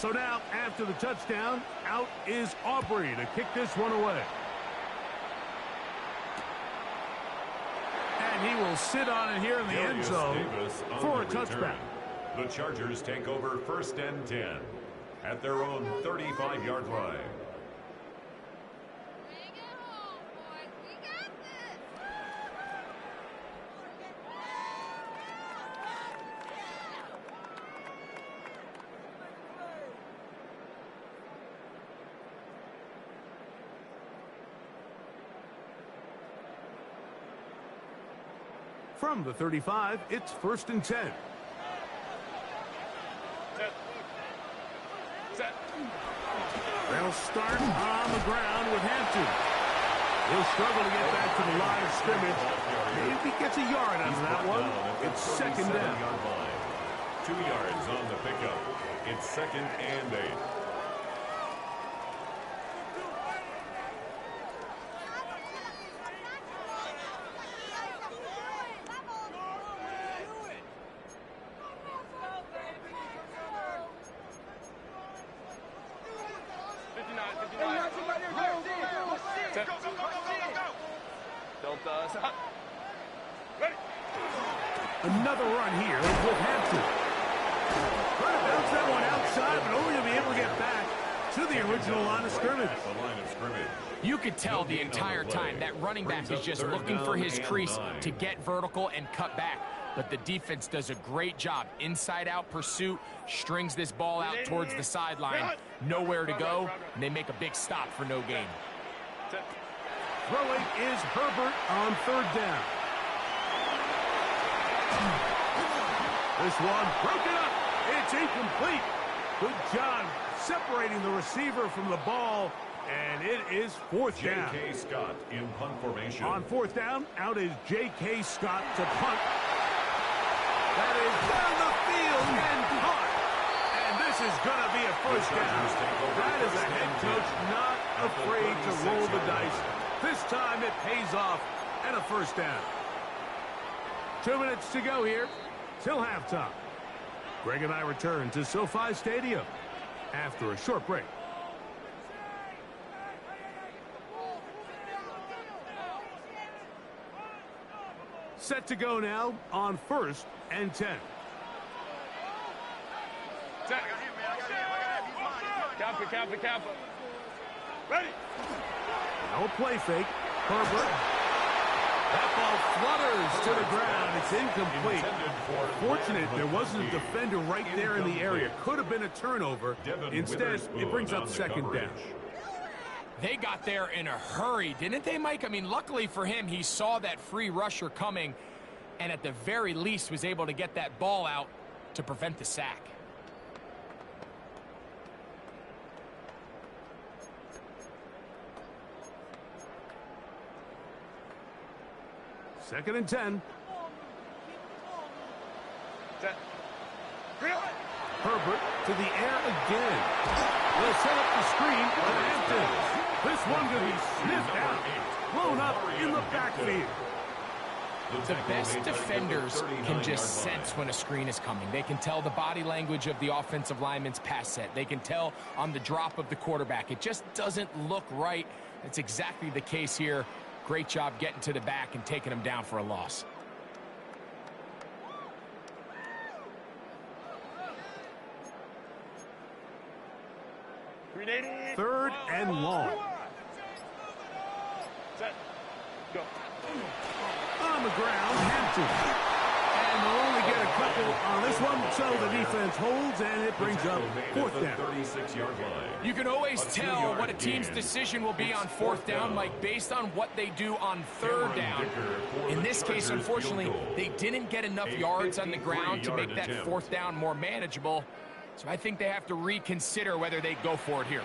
So now, after the touchdown, out is Aubrey to kick this one away. And he will sit on it here in the end zone for a touchback. The Chargers take over 1st and 10 at their own 35-yard line. From the 35, it's 1st and 10. They'll start on the ground with Hampton. He'll struggle to get back to the line of scrimmage. Maybe gets a yard out of that one. It's 2nd down. 2 yards on the pickup. It's 2nd and 8. Another run here with Hampton. Trying to bounce that one outside, but only to be able to get back to the original line of scrimmage. You could tell the entire time that running back is just looking for his crease to get vertical and cut back. But the defense does a great job. Inside-out pursuit, strings this ball out towards the sideline. Nowhere to go, and they make a big stop for no gain. Throwing is Herbert on 3rd down. This one broken up. It's incomplete. Good job separating the receiver from the ball, and it is 4th down. J.K. Scott in punt formation. On 4th down, out is J.K. Scott to punt. That is down the field and caught. And this is going to be a 1st down. That is a head coach not afraid to roll the dice. This time it pays off and a 1st down. 2 minutes to go here till halftime. Greg and I return to SoFi Stadium after a short break. Set to go now on 1st and 10. Ready. No play fake. Herbert. That ball flutters to the ground. It's incomplete. Fortunate there wasn't a defender right there in the area. Could have been a turnover. Instead, it brings up 2nd down. They got there in a hurry, didn't they, Mike? I mean, luckily for him, he saw that free rusher coming and at the very least was able to get that ball out to prevent the sack. Second and 10. Herbert to the air again. They'll set up the screen for Hampton. This one could be sniffed out. Blown up in the backfield. The best defenders can just sense when a screen is coming. They can tell the body language of the offensive lineman's pass set. They can tell on the drop of the quarterback. It just doesn't look right. That's exactly the case here. Great job getting to the back and taking him down for a loss. Third and long. Set. Go. On the ground, Hampton. And they'll only get a couple on this one, so the defense holds, and it brings up 4th down. 36-yard line. You can always tell what a team's decision will be on 4th down, Mike, based on what they do on 3rd down. In this case, unfortunately, they didn't get enough yards on the ground to make that 4th down more manageable. So I think they have to reconsider whether they go for it here.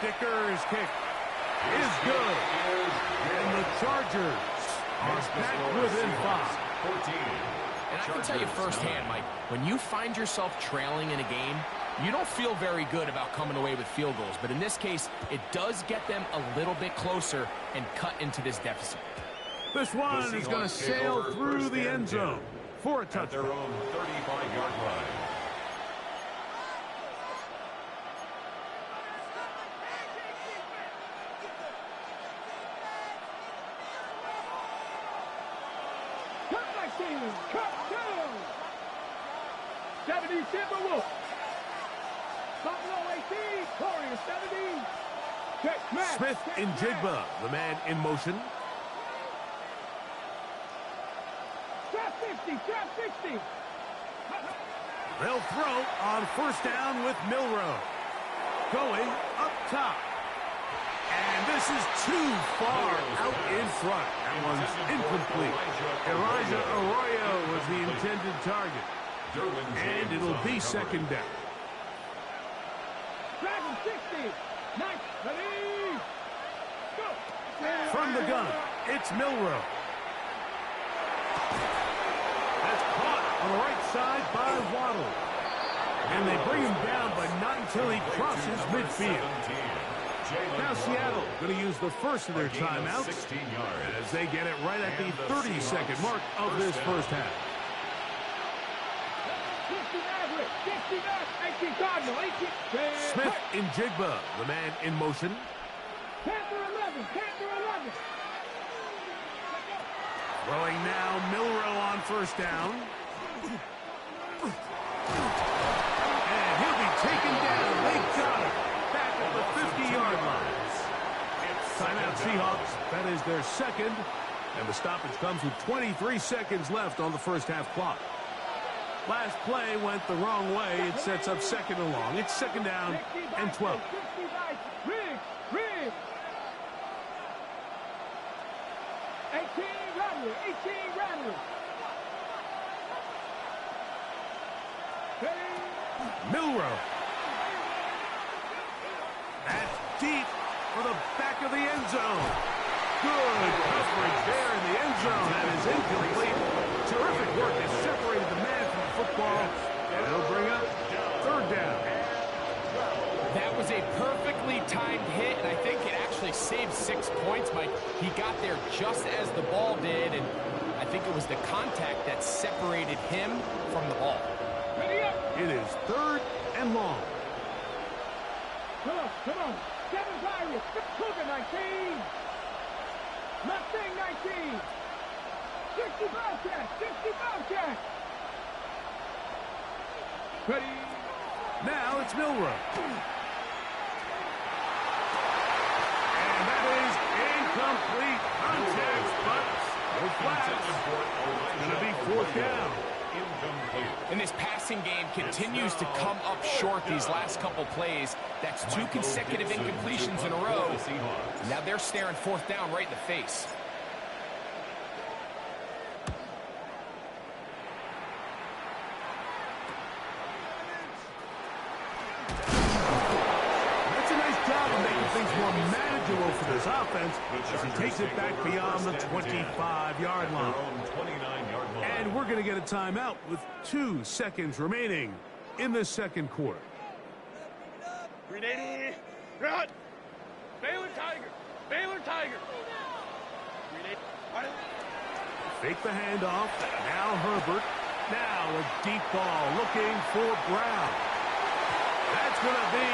Dicker's kick is good. And the Chargers are back within 5. 14. And I can tell you firsthand, Mike, when you find yourself trailing in a game, you don't feel very good about coming away with field goals. But in this case, it does get them a little bit closer and cut into this deficit. This one is going to sail through the end zone for a touchdown. At their own 35-yard line. Cut down. 70 Timberwolves. Buffalo 18. Warriors 70. Smith in Jigba, the man in motion. Trap 50. Trap 60. They'll throw on first down with Milrow. Going up top. And this is too far out in front. That one's incomplete. Elijah Arroyo was the intended target. And it'll be second down. Dragon 60. Nice. Ready. Go. From the gun, it's Milrow. That's caught on the right side by Waddle. And they bring him down, but not until he crosses midfield. Now Seattle going to use the first of their timeouts as they get it right at the 30-second mark of this first half. 18 Cardinal, 18. Smith in Jigba, the man in motion. Panther 11. Panther 11. Throwing now, Milrow on first down. And he'll be taken down. They got him. Back at the 50-yard line. Timeout Seahawks. That is their second. And the stoppage comes with 23 seconds left on the first half clock. Last play went the wrong way. It sets up second and long. It's second down and 12. Rig. 18 Radley. Milrow. That's deep for the back of the end zone. Good coverage there in the end zone. That is incomplete. Terrific work has separated the man from the football. And it'll bring up third down. That was a perfectly timed hit, and I think it actually saved 6 points, Mike. He got there just as the ball did, and I think it was the contact that separated him from the ball. It is third and long. Come on. 7 Pirates. Cougar 19. Mustang 19. 60 Bobcats. Ready. Now it's Milrow. And that is incomplete contact, but no flags. It's going to be fourth down. And this passing game continues to come up short these last couple plays. That's 2 consecutive incompletions in a row. Now they're staring fourth down right in the face. That's a nice job of making things more manageable for this offense as he takes it back beyond the 25-yard line. And we're going to get a timeout with 2 seconds remaining in the second quarter. 380. Run. Baylor Tiger. Fake the handoff. Now Herbert. Now a deep ball looking for Brown. That's going to be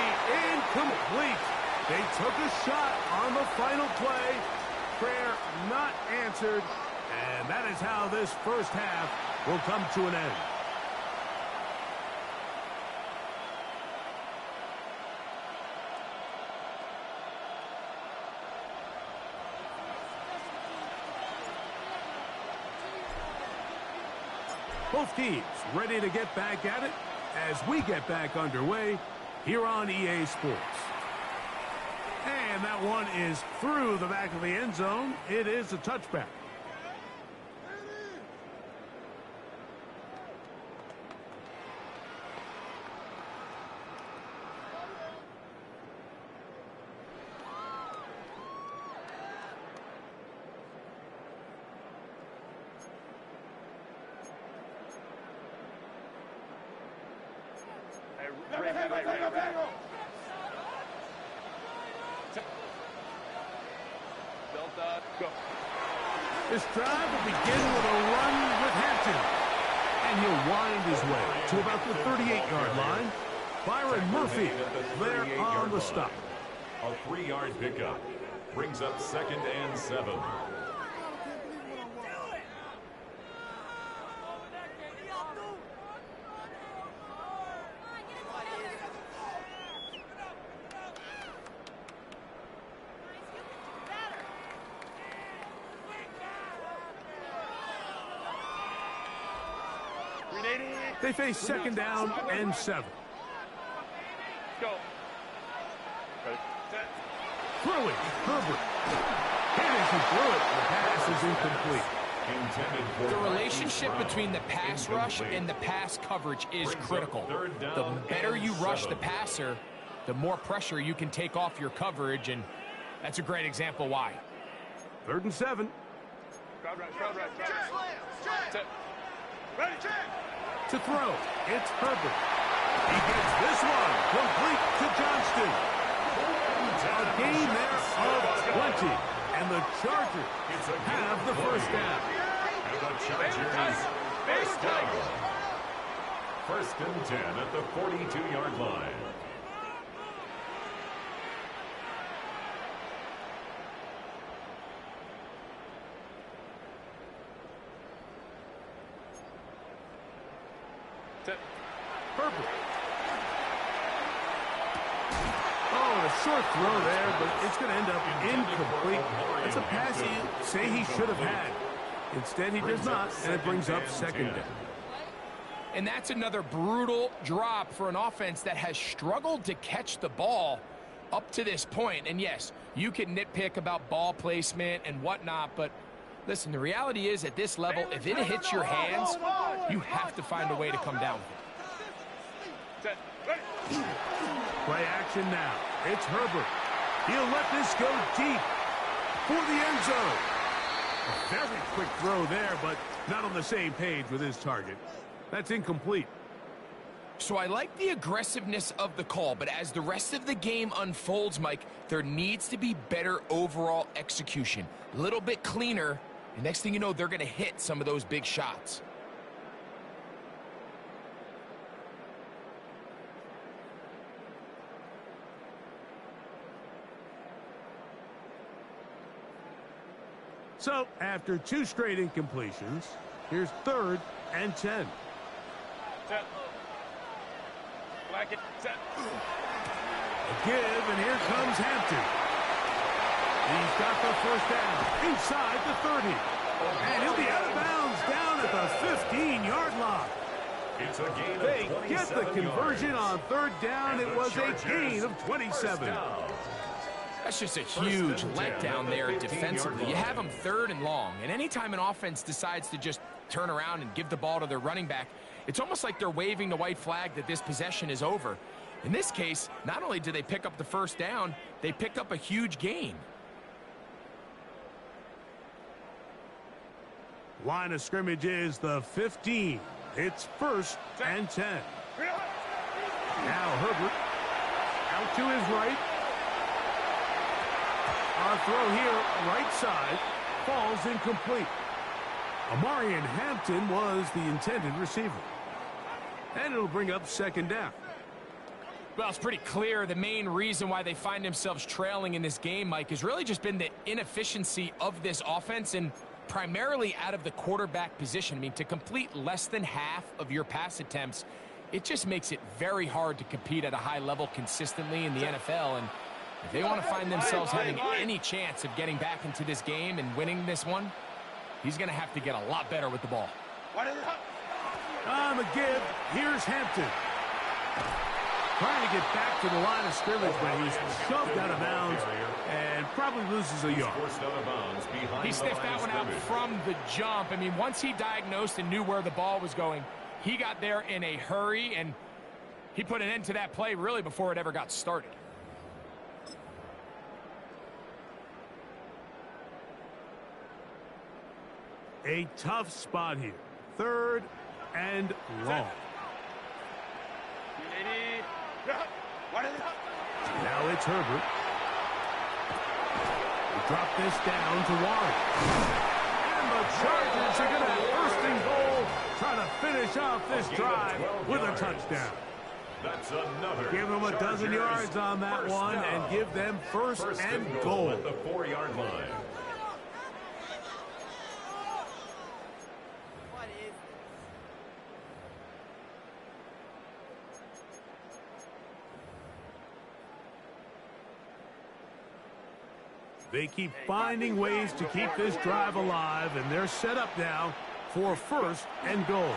incomplete. They took a shot on the final play. Prayer not answered. And that is how this first half will come to an end. Both teams ready to get back at it as we get back underway here on EA Sports. And that one is through the back of the end zone. It is a touchback. This drive will begin with a run with Hampton. And he'll wind his way to about the 38-yard line. Byron Murphy there on the stop. A 3-yard pickup brings up 2nd and 7. They face 2nd down and 7. Go. Ready, set. Throwing, Herbert. Here he threw it. The pass is incomplete. The relationship between the pass rush and the pass coverage is critical. The better you rush the passer, the more pressure you can take off your coverage, and that's a great example why. 3rd and 7. Crowd right. Set. Ready, check. To throw, it's Herbert. He gets this one complete to Johnston. A gain there of 20. And the Chargers have the first down. And the Chargers first down. 1st and 10 at the 42-yard line. Herbert. Oh, and a short throw there, but it's going to end up incomplete. That's a pass he say he should have had. Instead, he does not, and it brings up 2nd down. And that's another brutal drop for an offense that has struggled to catch the ball up to this point. And yes, you can nitpick about ball placement and whatnot, but listen, the reality is at this level, if it hits your hands, you have to find a way to come down with it. Set. Ready. Play action now. It's Herbert. He'll let this go deep for the end zone. A very quick throw there, but not on the same page with his target. That's incomplete. So I like the aggressiveness of the call, but as the rest of the game unfolds, Mike, there needs to be better overall execution. A little bit cleaner, and next thing you know, they're going to hit some of those big shots. So, after 2 straight incompletions, here's 3rd and 10. Set. Black it. Set. A give, and here comes Hampton. He's got the first down inside the 30. And he'll be out of bounds down at the 15-yard line. It's a gain of They 27 get the conversion yards. on 3rd down. And It the was a Chargers gain of 27. That's just a huge letdown there defensively. You have them 3rd and long, and anytime an offense decides to just turn around and give the ball to their running back, it's almost like they're waving the white flag that this possession is over. In this case, not only do they pick up the first down, they pick up a huge gain. Line of scrimmage is the 15. It's 1st and 10. Now Herbert out to his right. Our throw here, right side, falls incomplete. Amarian Hampton was the intended receiver. And it'll bring up 2nd down. Well, it's pretty clear the main reason why they find themselves trailing in this game, Mike, has really just been the inefficiency of this offense and primarily out of the quarterback position. I mean, to complete less than half of your pass attempts, it just makes it very hard to compete at a high level consistently in the NFL. And if they want to find themselves having any chance of getting back into this game and winning this one, he's going to have to get a lot better with the ball. On the give, here's Hampton. Trying to get back to the line of scrimmage, but he's shoved out of bounds and probably loses a yard. He sniffed that one out from the jump. I mean, once he diagnosed and knew where the ball was going, he got there in a hurry, and he put an end to that play really before it ever got started. A tough spot here. 3rd and long. Now it's Herbert. He dropped this down to Warren. And the Chargers are going to have first and goal, trying to finish off this drive with a touchdown. That's another. Give them a dozen yards on that one and give them first and goal at the 4-yard line. They keep finding ways to keep this drive alive, and they're set up now for first and goal.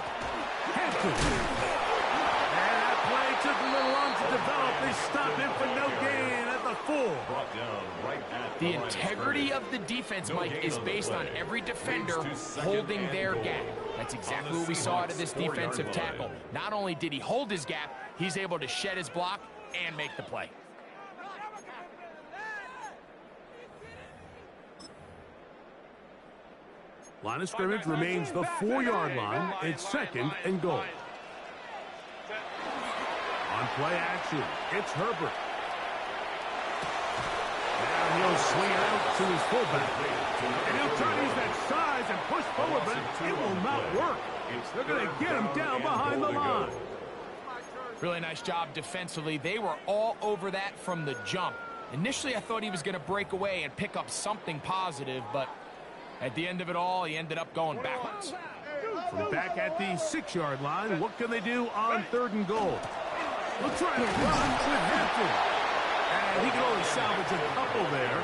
Hampton. And that play took a little long to develop. They stopped him for no gain at the 4. Brought down right at the integrity of the defense, Mike, is based on every defender holding their gap. That's exactly what we saw out of this defensive tackle. Not only did he hold his gap, he's able to shed his block and make the play. Line of scrimmage remains the 4-yard line. It's second and goal. On play action, it's Herbert. Now he'll swing it out to his fullback. And he'll try to use that size and push forward, but it will not work. They're going to get him down behind the line. Really nice job defensively. They were all over that from the jump. Initially, I thought he was going to break away and pick up something positive, but at the end of it all, he ended up going backwards. From back at the 6-yard line, what can they do on third and goal? They'll try to run with Hampton. And he can only salvage a couple there.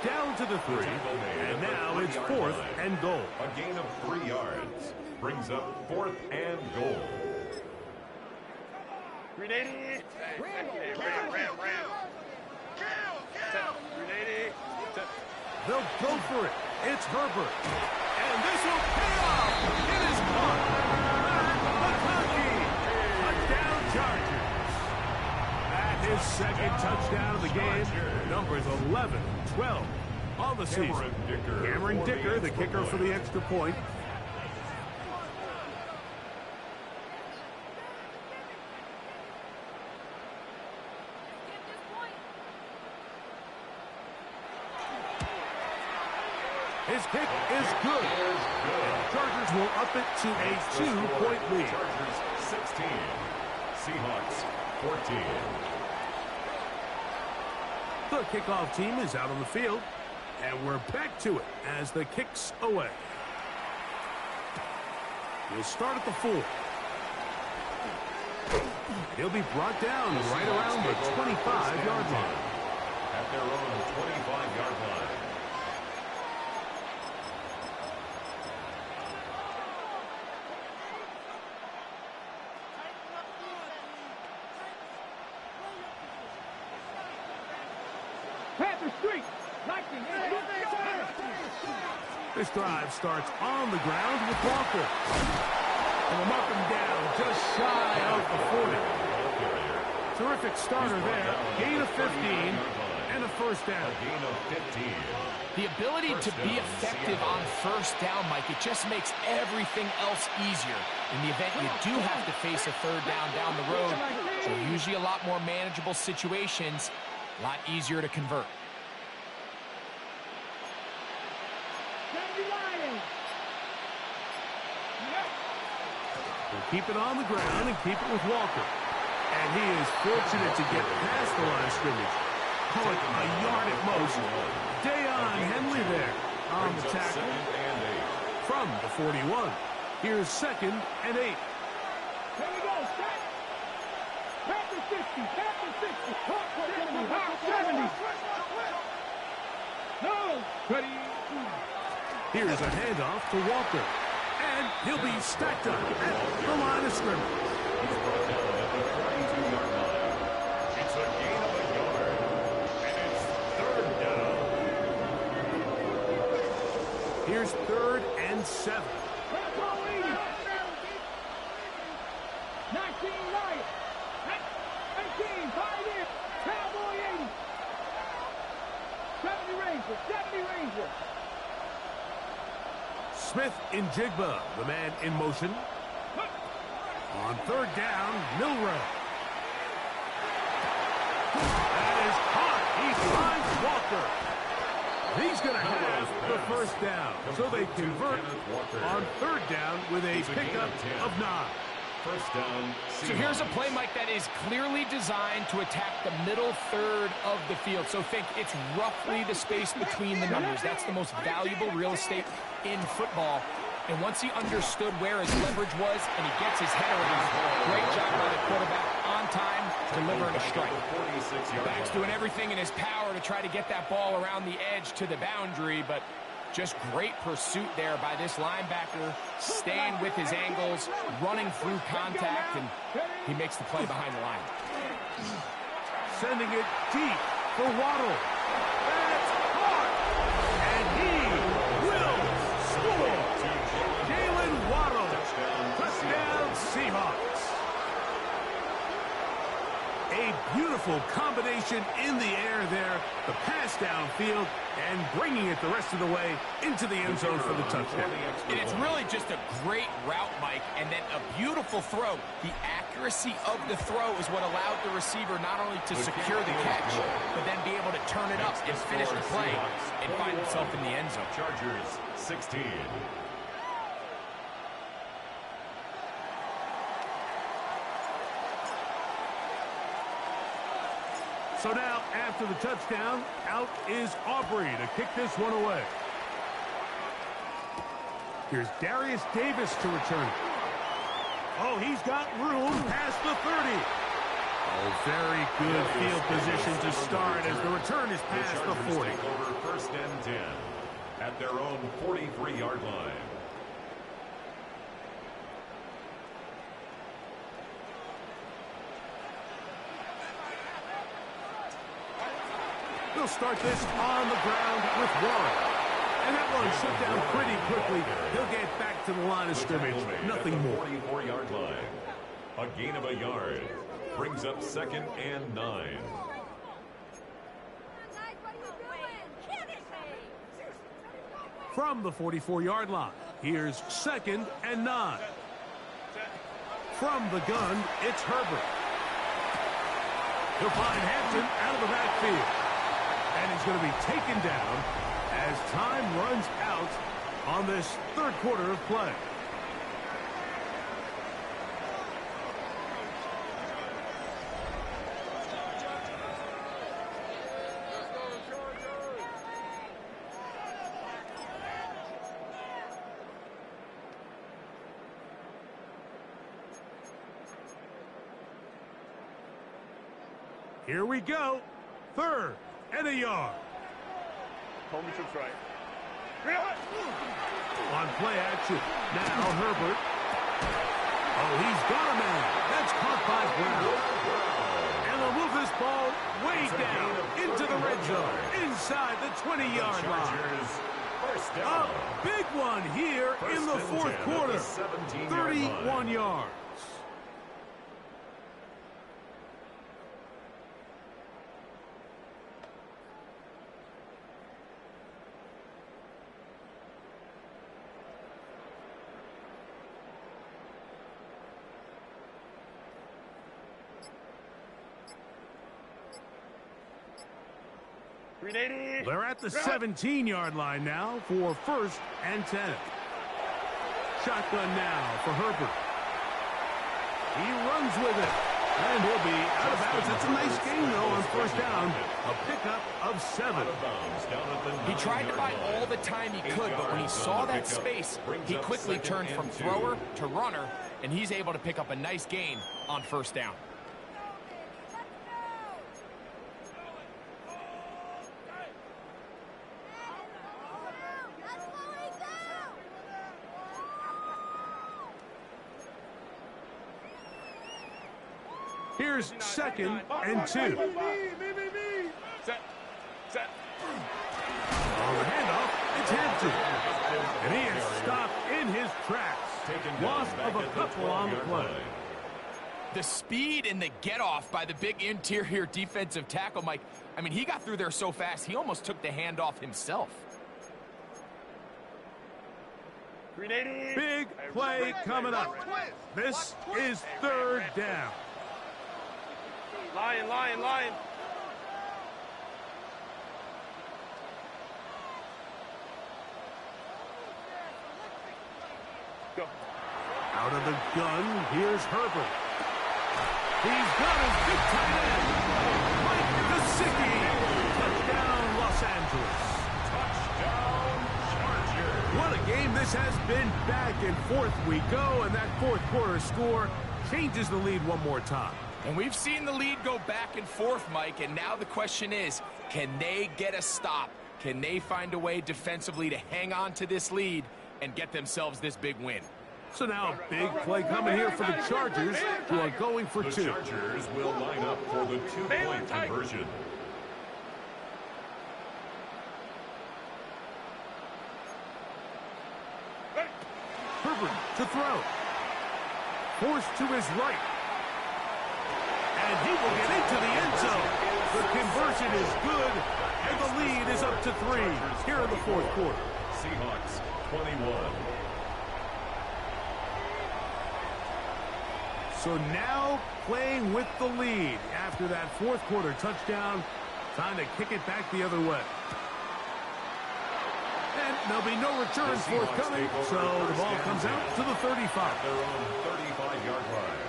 Down to the 3. And now it's fourth and goal. A gain of 3 yards. Brings up fourth and goal. Grenade. Ram. Grenade. They'll go for it. It's Herbert. And this will pay off. It is caught. McConkey. Touchdown Chargers. At his second touchdown of the game. Numbers 11, 12 on the season. Cameron Dicker, the kicker for the extra point. His kick is good. And the Chargers will up it to a 2-point lead. Chargers 16. Seahawks 14. The kickoff team is out on the field. And we're back to it as the kick's away. We'll start at the 4. He'll be brought down right around the 25-yard line. At their own 25-yard line. This drive starts on the ground with Walker. And they'll mark him down just shy of the 40. Terrific starter there. Gain of 15 and a first down. Gain of 15. The ability to be effective on first down, Mike, it just makes everything else easier. In the event you do have to face a third down the road, so usually a lot more manageable situations, a lot easier to convert. Keep it on the ground and keep it with Walker. And he is fortunate to get past the line of scrimmage. Call it a yard at most. Deion Henley there on the tackle. From the 41. Here's second and 8. Here we go, set. Back to 60, back to 60. Hot 70, hot 70. No. Ready. Here's a handoff to Walker. And he'll be stacked up at the line of scrimmage. It's a gain of a yard. And it's third down. Here's third and 7. 19 Lions. 18, Pioneer. Cowboy 80. 70 Ranger. Smith in Jigba, the man in motion. On third down, Milrow. That is caught. He finds Walker. He's going to have the first down. So they convert on third down with a pickup of 9. First down. So here's a play, Mike, that is clearly designed to attack the middle third of the field. So think it's roughly the space between the numbers. That's the most valuable real estate in football. And once he understood where his leverage was and he gets his head around, great job by the quarterback on time, delivering a strike. Back's doing everything in his power to try to get that ball around the edge to the boundary, but just great pursuit there by this linebacker, staying with his angles, running through contact, and he makes the play behind the line. Sending it deep for Waddle. That's caught. And he will score. Jalen Waddle. Touchdown Seahawks. A beautiful combination in the air there. The pass downfield and bringing it the rest of the way into the end zone for the touchdown. And it's really just a great route, Mike, and then a beautiful throw. The accuracy of the throw is what allowed the receiver not only to secure the catch, but then be able to turn it up and finish the play and find himself in the end zone. Chargers 16. So now, after the touchdown, out is Aubrey to kick this one away. Here's Darius Davis to return it. Oh, he's got room past the 30. Oh, very good field position to start as the return is past the 40. Take over first and 10 at their own 43-yard line. They'll start this on the ground with Warren. And that one shut down pretty quickly. He'll get back to the line of scrimmage. Nothing more. 44-yard line. A gain of a yard. Brings up second and 9. From the 44-yard line, here's second and 9. From the gun, it's Herbert. He'll find Hampton out of the backfield. And he's going to be taken down as time runs out on this third quarter of play. Here we go. Third and a yard. Homie to try. On play action. Now Herbert. Oh, he's got a man. That's caught by Brown. And they'll move this ball way down into the red zone. Inside the 20-yard line. A big one here in the fourth quarter. 31 yards. They're at the 17-yard line now for first and 10. Shotgun now for Herbert. He runs with it. And he'll be out of bounds. That's a nice gain, though, on first down. A pickup of 7. He tried to buy all the time he could, but when he saw that space, he quickly turned from thrower to runner, and he's able to pick up a nice gain on first down. Here's second and 2. Set. On the handoff, it's Hampton. And he is stopped in his tracks. Loss of a couple on the play. The speed and the get-off by the big interior defensive tackle, Mike. I mean, he got through there so fast, he almost took the handoff himself. Big play coming up. This is third down. Lion. Go. Out of the gun, here's Herbert. He's got his big tight end, Mike Gesicki. Touchdown, Los Angeles. Touchdown, Chargers. What a game this has been. Back and forth we go, and that fourth quarter score changes the lead one more time. And we've seen the lead go back and forth, Mike, and now the question is, can they get a stop? Can they find a way defensively to hang on to this lead and get themselves this big win? So now a big play coming here for the Chargers, who are going for The two. Chargers will line up for the two-point conversion. Herbert to throw. Forced to his right. And he will get into the end zone. The conversion is good, and the lead is up to 3 here in the fourth quarter. Seahawks 21. So now playing with the lead after that fourth quarter touchdown. Time to kick it back the other way. And there'll be no return forthcoming, so the ball comes out to the 35. Their own 35-yard line.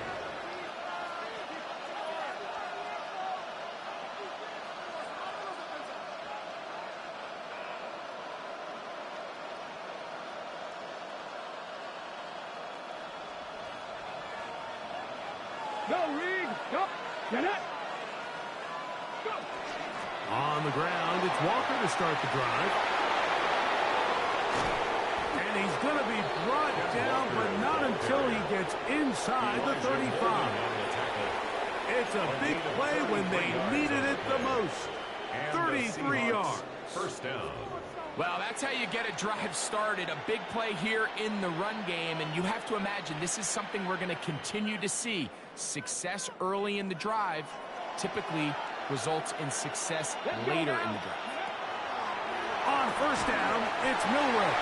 Go, Reed. Go. Get it. Go. On the ground, it's Walker to start the drive. And he's going to be brought down, but not until he gets inside the 35. It's a big play when they needed it the most. 33 yards. First down. Well, that's how you get a drive started. A big play here in the run game, and you have to imagine this is something we're going to continue to see. Success early in the drive typically results in success later in the drive. On first down, it's Milroe.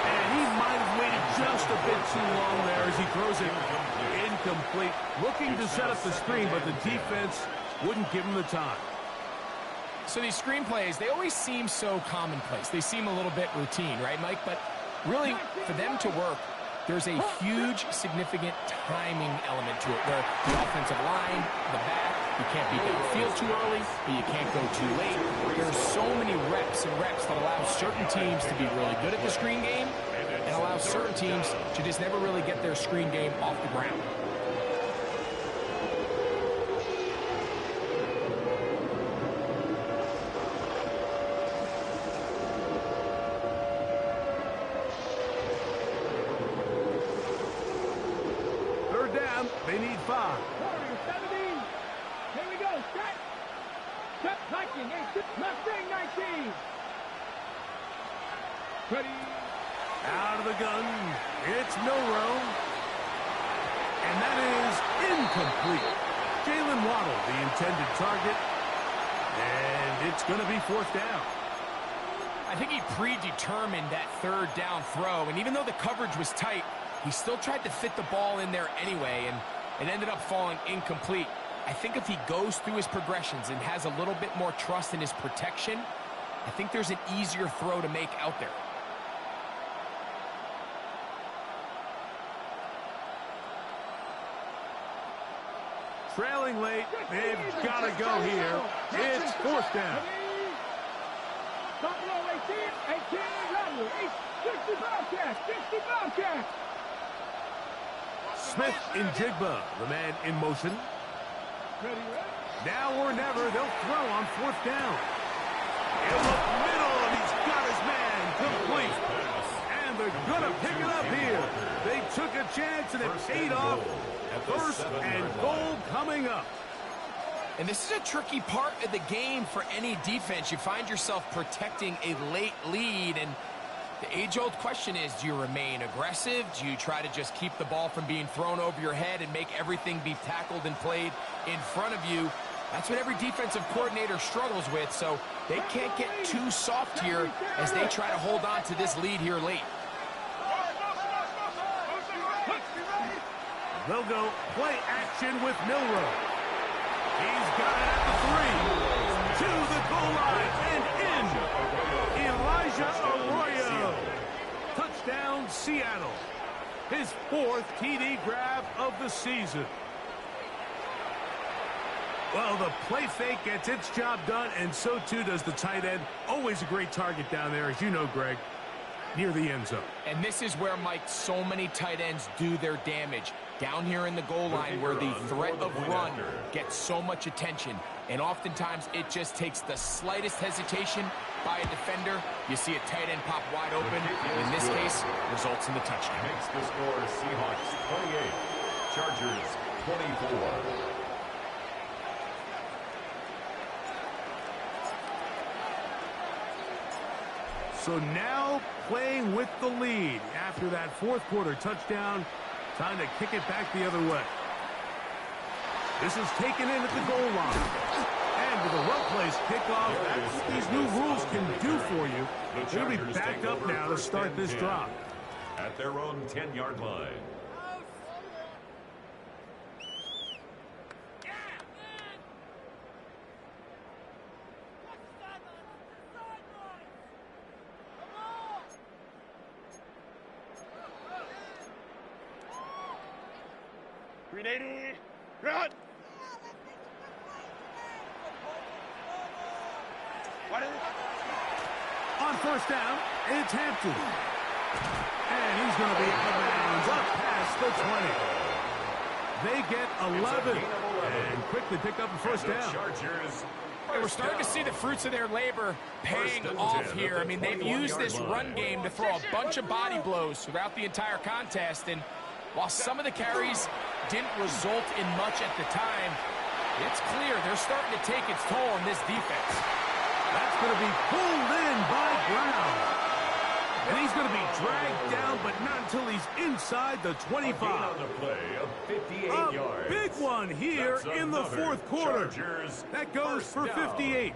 And he might have waited just a bit too long there as he throws it incomplete. Looking to set up the screen, but the defense wouldn't give him the time. So these screen plays, they always seem so commonplace. They seem a little bit routine, right, Mike? But really, for them to work, there's a huge, significant timing element to it, where the offensive line, the back, you can't be downfield too early, but you can't go too late. There's so many reps and reps that allow certain teams to be really good at the screen game and allow certain teams to just never really get their screen game off the ground. They need 5. 17. Here we go. Set. Set. 19. Mustang 19. Ready. Out of the gun. It's Milroe. And that is incomplete. Jalen Waddle, the intended target. And it's going to be fourth down. I think he predetermined that third down throw, and even though the coverage was tight, he still tried to fit the ball in there anyway, and it ended up falling incomplete. I think if he goes through his progressions and has a little bit more trust in his protection, I think there's an easier throw to make out there. Trailing late, they've got to go here. It's fourth down. Top row 18, 11, 60 Bobcat, 60 Bobcat. Smith in Jigba, the man in motion. Ready, ready. Now or never, they'll throw on fourth down. In the middle, and he's got his man complete. And they're going to pick it up here. They took a chance, and it paid off. First and goal coming up. And this is a tricky part of the game for any defense. You find yourself protecting a late lead, and the age-old question is, do you remain aggressive? Do you try to just keep the ball from being thrown over your head and make everything be tackled and played in front of you? That's what every defensive coordinator struggles with, so they can't get too soft here as they try to hold on to this lead here late. They'll go play action with Milroe. He's got it at the 3. To the goal line and in. Elijah Arroyo. Touchdown, Seattle. his 4th TD grab of the season. Well, the play fake gets its job done, and so too does the tight end. Always a great target down there, as you know, Greg, near the end zone. And this is where, Mike, so many tight ends do their damage. Down here in the goal line where the threat of run gets so much attention. And oftentimes it just takes the slightest hesitation by a defender. You see a tight end pop wide open. And in this case, results in the touchdown. Makes the score Seahawks 28, Chargers 24. So now playing with the lead after that 4th quarter touchdown. Time to kick it back the other way. This is taken in at the goal line. And with a well-placed kickoff, that's what these new rules can do for you. They're going to be backed up now to start this drive. At their own 10-yard line. Run! On 1st down, it's Hampton. And he's going to be out of bounds up past the 20. They get 11 and quickly pick up a 1st down. And we're starting to see the fruits of their labor paying off here. I mean, they've used this run game to throw a bunch of body blows throughout the entire contest. And while some of the carries didn't result in much at the time, it's clear they're starting to take its toll on this defense. That's going to be pulled in by Brown. And he's going to be dragged down, but not until he's inside the 25. On the play of 58 yards. Big one here in the 4th quarter. That goes for 58.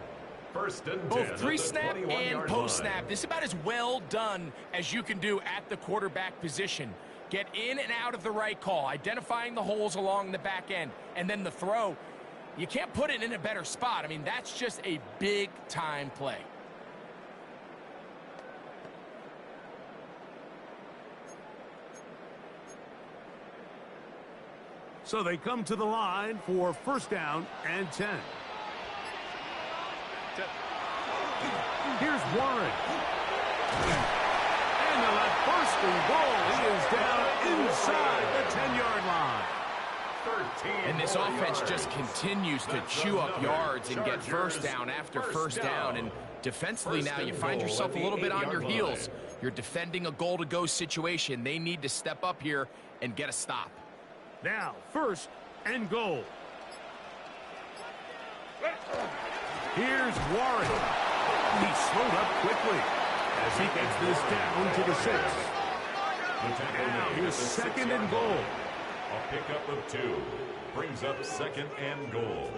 First and 10. Both pre-snap and post-snap. This is about as well done as you can do at the quarterback position. Get in and out of the right call, identifying the holes along the back end, and then the throw. You can't put it in a better spot. I mean, that's just a big-time play. So they come to the line for 1st down and 10. Here's Warren. And they'll have 1st and goal. He is down inside the 10-yard line. And this offense just continues to chew up yards and get 1st down after 1st down. And defensively now, you find yourself a little bit on your heels. You're defending a goal-to-go situation. They need to step up here and get a stop. Now, 1st and goal. Here's Warren. He slowed up quickly as he gets this down to the 6. Now, here's 2nd and goal. A pickup of 2. Brings up 2nd and goal.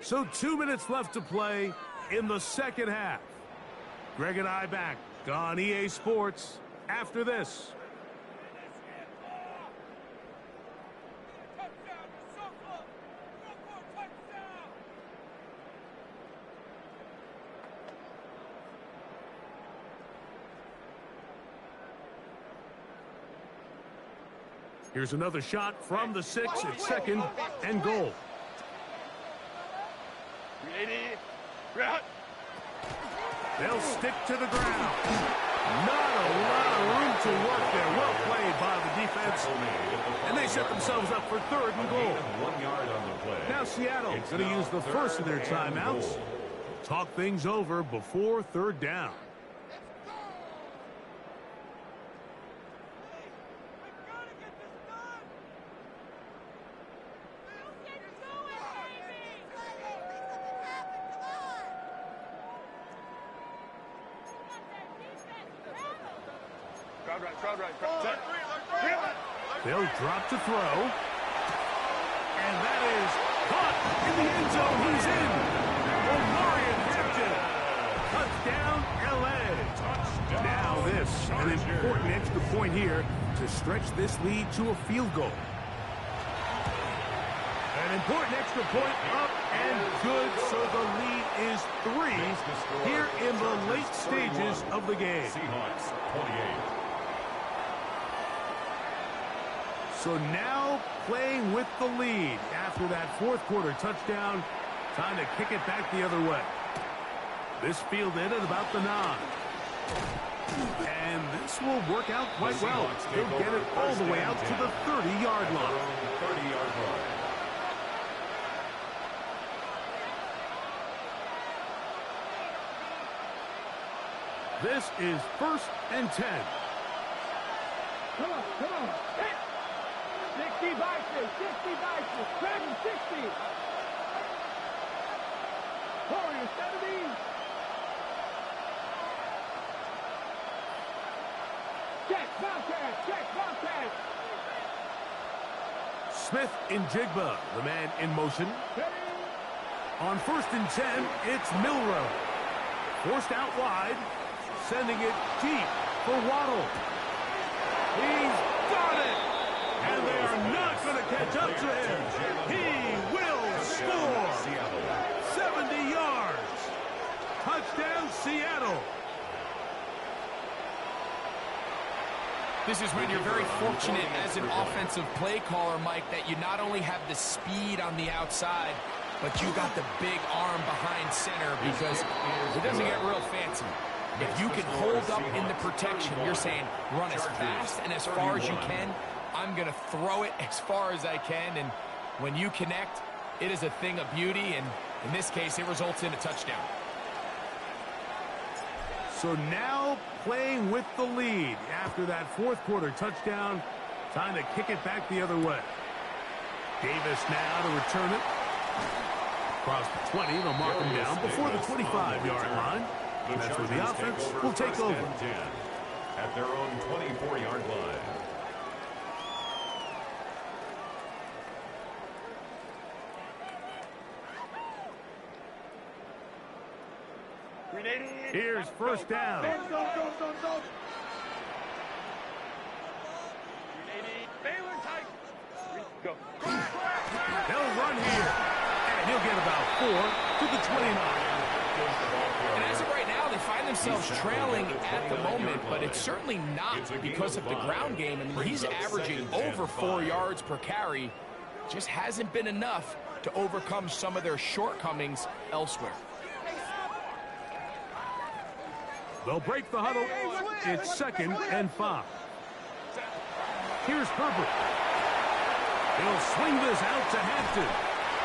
So 2 minutes left to play in the 2nd half. Greg and I back on EA Sports after this. Here's another shot from the 6 at 2nd and goal. They'll stick to the ground. Not a lot of room to work there. Well played by the defense. And they set themselves up for 3rd and goal. 1 yard on the play. Now Seattle going to use the first of their timeouts. Talk things over before 3rd down. They'll drop to throw. And that is caught in the end zone. He's in. Omarion Hampton. Touchdown, L.A. Now this, an important extra point here to stretch this lead to a field goal. An important extra point up and good, so the lead is 3 here in the late stages of the game. Seahawks 28. So now playing with the lead after that fourth quarter touchdown. Time to kick it back the other way. This fielded at about the 9. And this will work out quite well. He'll get it all the way out to the 30-yard line. 30-yard line. This is 1st and 10. Come on, come on. Hit. 60 vices, 60 vices, 60. Warriors, 70. Check, Bobcat. Smith in Jigba, the man in motion. On 1st and 10, it's Milrow. Forced out wide, sending it deep for Waddle. He's got it! And they are not going to catch up to him. He will score! 70 yards. Touchdown, Seattle. This is when you're very fortunate as an offensive play caller, Mike, that you not only have the speed on the outside, but you got the big arm behind center, because it doesn't get real fancy. If you can hold up in the protection, you're saying run as fast and as far as you can. I'm going to throw it as far as I can, and when you connect, it is a thing of beauty, and in this case, it results in a touchdown. So now playing with the lead after that fourth quarter touchdown. Time to kick it back the other way. Davis now to return it. Across the 20, they'll mark him down before the 25-yard line. And that's where the offense will take over. At their own 24-yard line. Here's 1st down. Go. They'll run here. And he'll get about 4 to the 29. And as of right now, they find themselves trailing at the moment, but it's certainly not because of the ground game. I mean, he's averaging over 4 yards per carry. Just hasn't been enough to overcome some of their shortcomings elsewhere. They'll break the huddle. It's 2nd and 5. Here's Herbert. He'll swing this out to Hampton.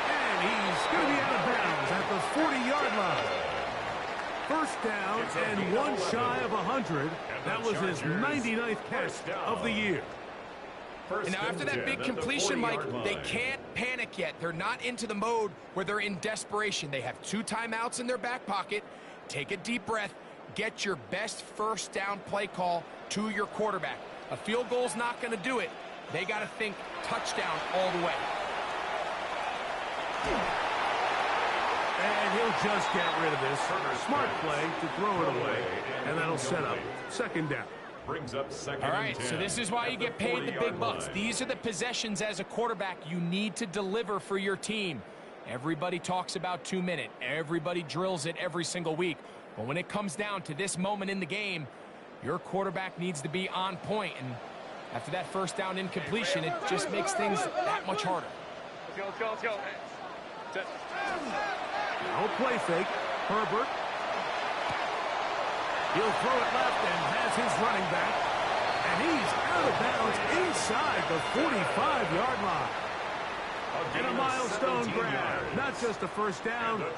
And he's going to be out of bounds at the 40-yard line. 1st down and 1 shy of 100. That was his 99th catch of the year. And now after that big completion, Mike, they can't panic yet. They're not into the mode where they're in desperation. They have 2 timeouts in their back pocket. Take a deep breath. Get your best 1st down play call to your quarterback. A field goal's not going to do it. They got to think touchdown all the way. And he'll just get rid of this. Smart play to throw it away. And that'll set up 2nd down. Brings up 2nd All right, so this is why you get paid the big bucks. These are the possessions as a quarterback you need to deliver for your team. Everybody talks about 2-minute. Everybody drills it every single week. But when it comes down to this moment in the game, your quarterback needs to be on point. And after that 1st down incompletion, it just makes things that much harder. Let's go. No play fake. Herbert. He'll throw it left and has his running back. And he's out of bounds inside the 45-yard line. And a milestone grab. Not just a 1st down, but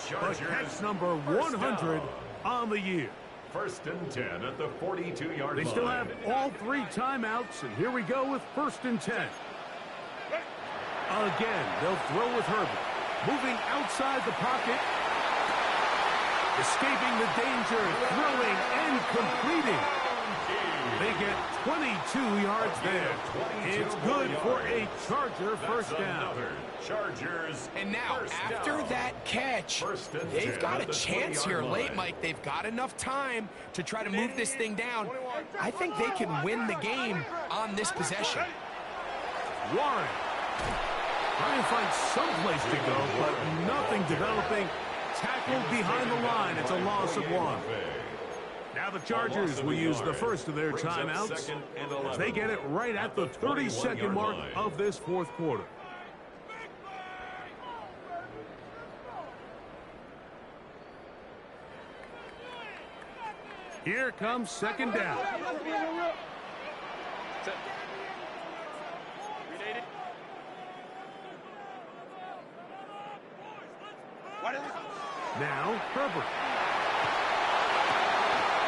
catch number 100 on the year. 1st and 10 at the 42-yard line. They still have all 3 timeouts, and here we go with 1st and 10. Again, they'll throw with Herbert. Moving outside the pocket. Escaping the danger, throwing and completing. They get 22 yards there. It's good for a Charger 1st down. Chargers. And now, after that catch, they've got a chance here late, Mike. They've got enough time to try to move this thing down. I think they can win the game on this possession. Warren trying to find some place to go, but nothing developing. Tackled behind the line. It's a loss of 1. Now Now the Chargers will use the first of their timeouts as they get it right at the 30-second mark of this fourth quarter. Here comes second down. Now Herbert.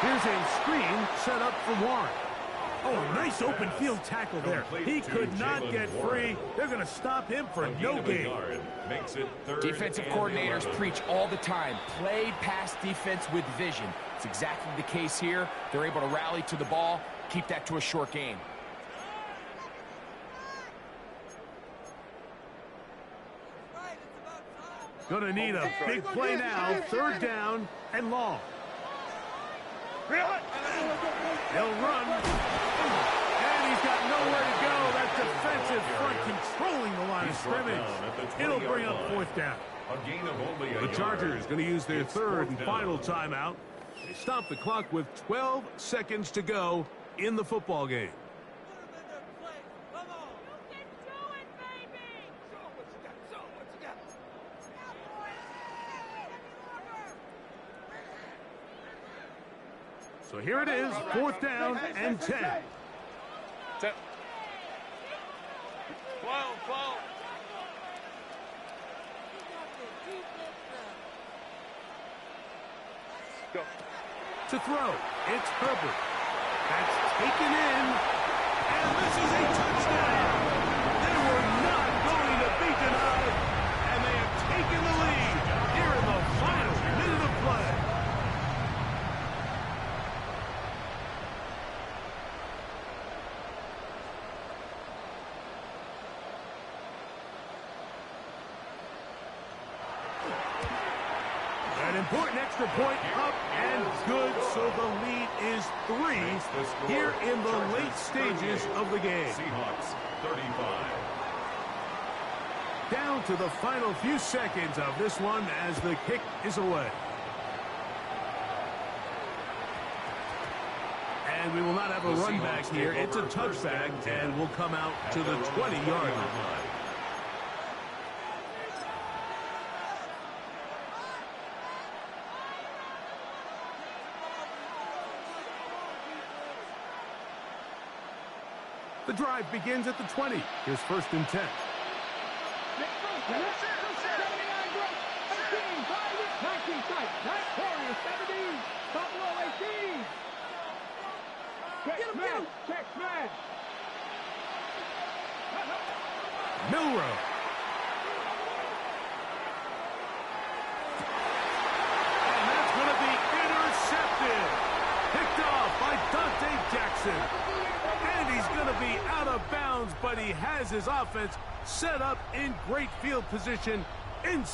Here's a screen set up for Warren. Oh, nice open field tackle there. He could not get free. They're going to stop him for no gain. Defensive coordinators preach all the time. Play pass defense with vision. It's exactly the case here. They're able to rally to the ball, keep that to a short gain. Going to need a big play now. Third down and long. They'll run. And he's got nowhere to go. That defensive front controlling the line of scrimmage. It'll bring up fourth down. The Chargers going to use their third and final timeout. They stop the clock with 12 seconds to go in the football game. So here it is, fourth down and 10. 12. Go. To throw, it's Herbert. That's taken in, and this is a touchdown. They were not going to be denied, and they have taken the lead here in the final minute of play. An important extra point up and good, so the lead is 3 here in the late stages of the game. Seahawks 35. Down to the final few seconds of this one as the kick is away. And we will not have a run back here. It's a touchback and will come out to the 20-yard line. The drive begins at the 20. Here's first and 10. 18. Milrow. And that's going to be intercepted. Picked off by Dante Jackson. And he's going to be out of bounds, but he has his offense set up in great field position inside.